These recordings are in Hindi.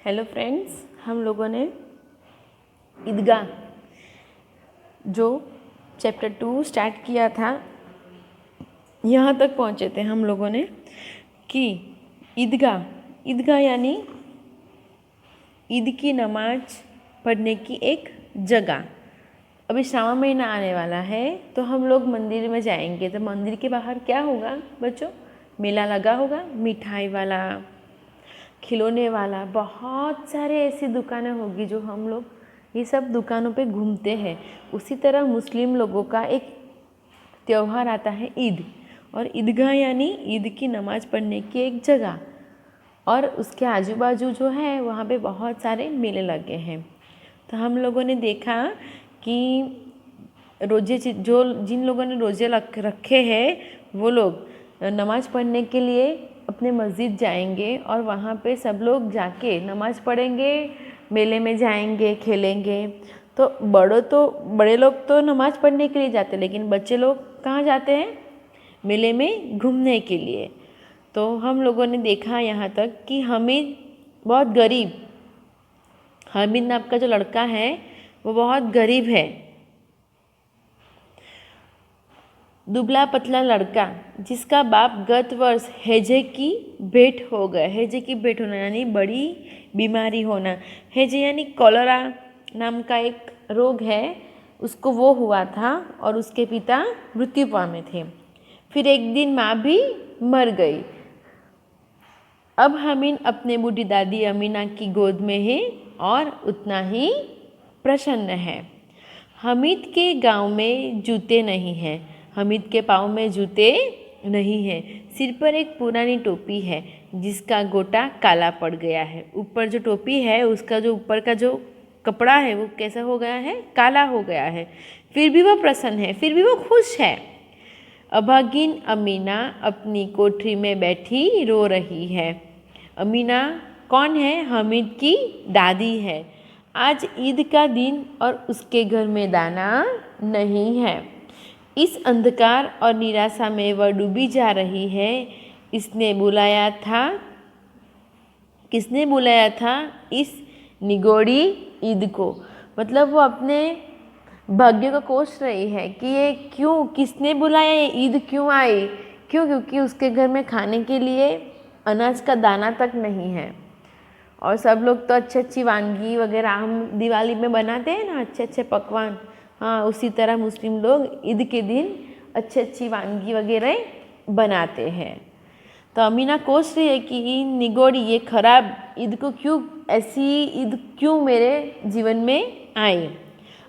हेलो फ्रेंड्स, हम लोगों ने ईदगाह जो चैप्टर 2 स्टार्ट किया था, यहाँ तक पहुँचे थे हम लोगों ने कि ईदगाह ईदगाह यानी ईद की नमाज पढ़ने की एक जगह। अभी श्रावण महीना आने वाला है तो हम लोग मंदिर में जाएंगे। तो मंदिर के बाहर क्या होगा बच्चों? मेला लगा होगा, मिठाई वाला, खिलौने वाला, बहुत सारे ऐसी दुकानें होगी जो हम लोग ये सब दुकानों पे घूमते हैं। उसी तरह मुस्लिम लोगों का एक त्यौहार आता है ईद, और ईदगाह यानी ईद की नमाज़ पढ़ने की एक जगह। और उसके आजू बाजू जो है वहाँ पे बहुत सारे मेले लगे हैं। तो हम लोगों ने देखा कि रोजे जो जिन लोगों ने रोजे रखे हैं वो लोग नमाज़ पढ़ने के लिए अपने मस्जिद जाएंगे और वहाँ पे सब लोग जाके नमाज़ पढ़ेंगे, मेले में जाएंगे, खेलेंगे। तो बड़े लोग तो नमाज़ पढ़ने के लिए जाते हैं, लेकिन बच्चे लोग कहाँ जाते हैं? मेले में घूमने के लिए। तो हम लोगों ने देखा यहाँ तक कि हामिद बहुत गरीब, हामिद नाम का जो लड़का है वो बहुत गरीब है, दुबला पतला लड़का, जिसका बाप गत वर्ष हैजे की भेंट हो गया। हैजे की भेंट होना यानी बड़ी बीमारी होना। हैजे यानी कॉलरा नाम का एक रोग है, उसको वो हुआ था और उसके पिता मृत्यु पाए थे। फिर एक दिन माँ भी मर गई। अब हामिद अपने बूढ़ी दादी अमीना की गोद में है और उतना ही प्रसन्न है। हामिद के गांव में जूते नहीं हैं। हामिद के पाँव में जूते नहीं हैं। सिर पर एक पुरानी टोपी है जिसका गोटा काला पड़ गया है। ऊपर जो टोपी है उसका जो ऊपर का जो कपड़ा है वो कैसा हो गया है? काला हो गया है। फिर भी वो प्रसन्न है, फिर भी वो खुश है। अभागिन अमीना अपनी कोठरी में बैठी रो रही है। अमीना कौन है? हामिद की दादी है। आज ईद का दिन और उसके घर में दाना नहीं है। इस अंधकार और निराशा में वह डूबी जा रही है। किसने बुलाया था इस निगोड़ी ईद को? मतलब वो अपने भाग्य को कोस रही है कि ये क्यों, किसने बुलाया, ये ईद क्यों आई? क्यों? क्योंकि उसके घर में खाने के लिए अनाज का दाना तक नहीं है। और सब लोग तो अच्छी अच्छी वानगी वगैरह हम दिवाली में बनाते हैं ना, अच्छे अच्छे पकवान। हाँ, उसी तरह मुस्लिम लोग ईद के दिन अच्छी अच्छी वानगी वगैरह बनाते हैं। तो अमीना कोस रही है कि निगोड़ी, ये खराब ईद को क्यों, ऐसी ईद क्यों मेरे जीवन में आई?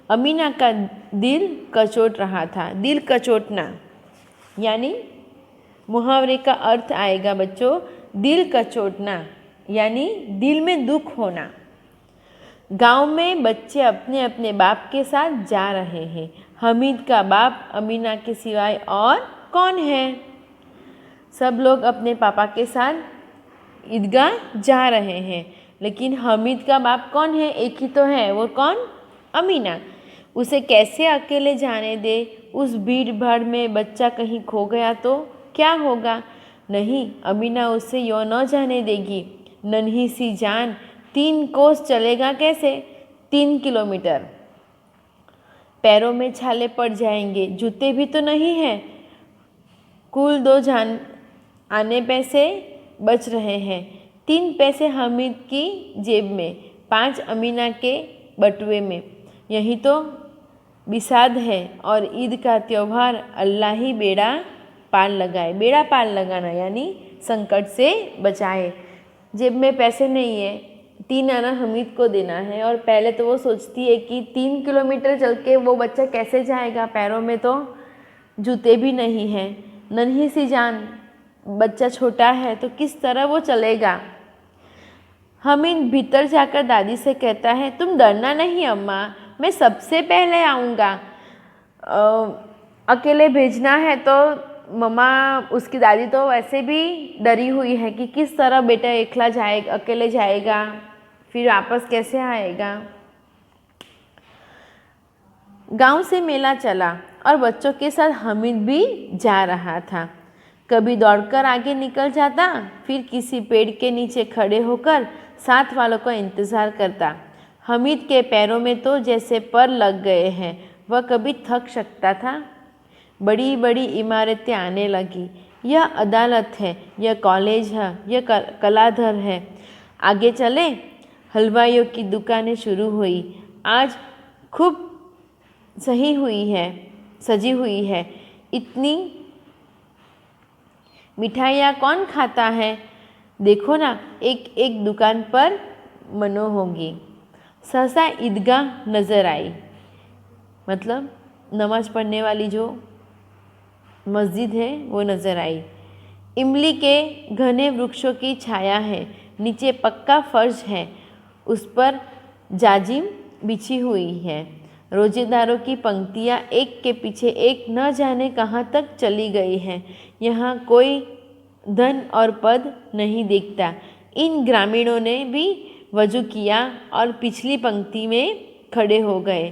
अमीना का दिल कचोट रहा था। दिल कचोटना यानी मुहावरे का अर्थ आएगा बच्चों, दिल कचोटना यानी दिल में दुख होना। गांव में बच्चे अपने अपने बाप के साथ जा रहे हैं। हामिद का बाप अमीना के सिवाय और कौन है? सब लोग अपने पापा के साथ ईदगाह जा रहे हैं, लेकिन हामिद का बाप कौन है? एक ही तो है, वो कौन? अमीना। उसे कैसे अकेले जाने दे? उस भीड़ भाड़ में बच्चा कहीं खो गया तो क्या होगा? नहीं, अमीना उसे यूँ न जाने देगी। नन्ही सी जान 3 कोस चलेगा कैसे? 3 किलोमीटर। पैरों में छाले पड़ जाएंगे, जूते भी तो नहीं हैं। कुल 2 जान आने पैसे बच रहे हैं। 3 पैसे हामिद की जेब में, 5 अमीना के बटुए में। यही तो बिसाद है। और ईद का त्यौहार अल्लाह ही बेड़ा पार लगाए। बेड़ा पार लगाना यानी संकट से बचाए। जेब में पैसे नहीं है, 3 आना हामिद को देना है, और पहले तो वो सोचती है कि 3 किलोमीटर चल के वो बच्चा कैसे जाएगा? पैरों में तो जूते भी नहीं हैं। नन्ही सी जान, बच्चा छोटा है तो किस तरह वो चलेगा? हामिद भीतर जाकर दादी से कहता है, तुम डरना नहीं अम्मा, मैं सबसे पहले आऊँगा। अकेले भेजना है तो मम्मा, उसकी दादी तो वैसे भी डरी हुई है कि किस तरह बेटा अकेला जाएगा, अकेले जाएगा, फिर वापस कैसे आएगा। गांव से मेला चला और बच्चों के साथ हामिद भी जा रहा था। कभी दौड़कर आगे निकल जाता, फिर किसी पेड़ के नीचे खड़े होकर साथ वालों का इंतज़ार करता। हमीद के पैरों में तो जैसे पर लग गए हैं, वह कभी थक सकता था। बड़ी बड़ी इमारतें आने लगी। यह अदालत है, यह कॉलेज है, यह कलाधर है। आगे चले, हलवाइयों की दुकानें शुरू हुई। आज खूब सजी हुई है। इतनी मिठाइयाँ कौन खाता है? देखो ना, एक एक दुकान पर मनो होगी। सहसा ईदगाह नज़र आई, मतलब नमाज पढ़ने वाली जो मस्जिद है वो नज़र आई। इमली के घने वृक्षों की छाया है, नीचे पक्का फर्श है, उस पर जाजिम बिछी हुई है। रोजेदारों की पंक्तियाँ एक के पीछे एक न जाने कहाँ तक चली गई हैं। यहाँ कोई धन और पद नहीं देखता। इन ग्रामीणों ने भी वजू किया और पिछली पंक्ति में खड़े हो गए।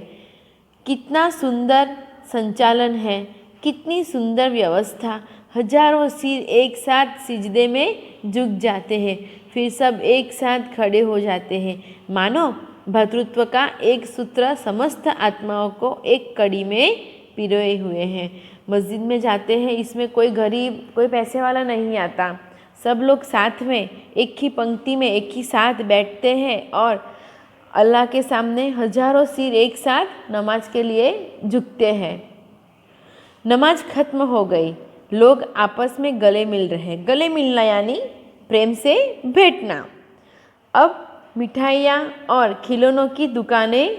कितना सुंदर संचालन है, कितनी सुंदर व्यवस्था। हजारों सिर एक साथ सिजदे में झुक जाते हैं, फिर सब एक साथ खड़े हो जाते हैं, मानो भ्रातृत्व का एक सूत्र समस्त आत्माओं को एक कड़ी में पिरोए हुए हैं। मस्जिद में जाते हैं, इसमें कोई गरीब, कोई पैसे वाला नहीं आता। सब लोग साथ में एक ही पंक्ति में एक ही साथ बैठते हैं और अल्लाह के सामने हजारों सिर एक साथ नमाज के लिए झुकते हैं। नमाज खत्म हो गई। लोग आपस में गले मिल रहे हैं। गले मिलना यानी प्रेम से भेंटना। अब मिठाइयाँ और खिलौनों की दुकानें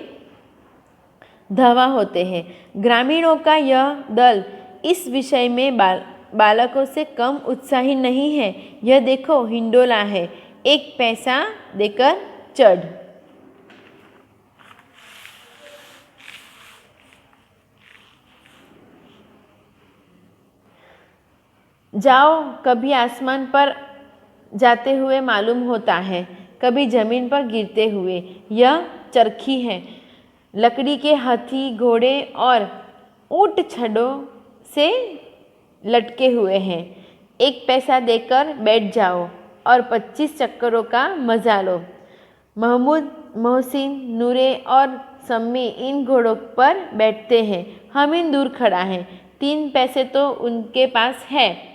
धावा होते हैं। ग्रामीणों का यह दल इस विषय में बालकों से कम उत्साही नहीं है। यह देखो, हिंडोला है, 1 पैसा देकर चढ़। जाओ, कभी आसमान पर जाते हुए मालूम होता है, कभी जमीन पर गिरते हुए। यह चरखी है, लकड़ी के हाथी, घोड़े और ऊंट छड़ों से लटके हुए हैं। 1 पैसा देकर बैठ जाओ और 25 चक्करों का मजा लो। महमूद, मोहसिन, नूरे और सम्मी इन घोड़ों पर बैठते हैं। हमीद दूर खड़ा है। 3 पैसे तो उनके पास है।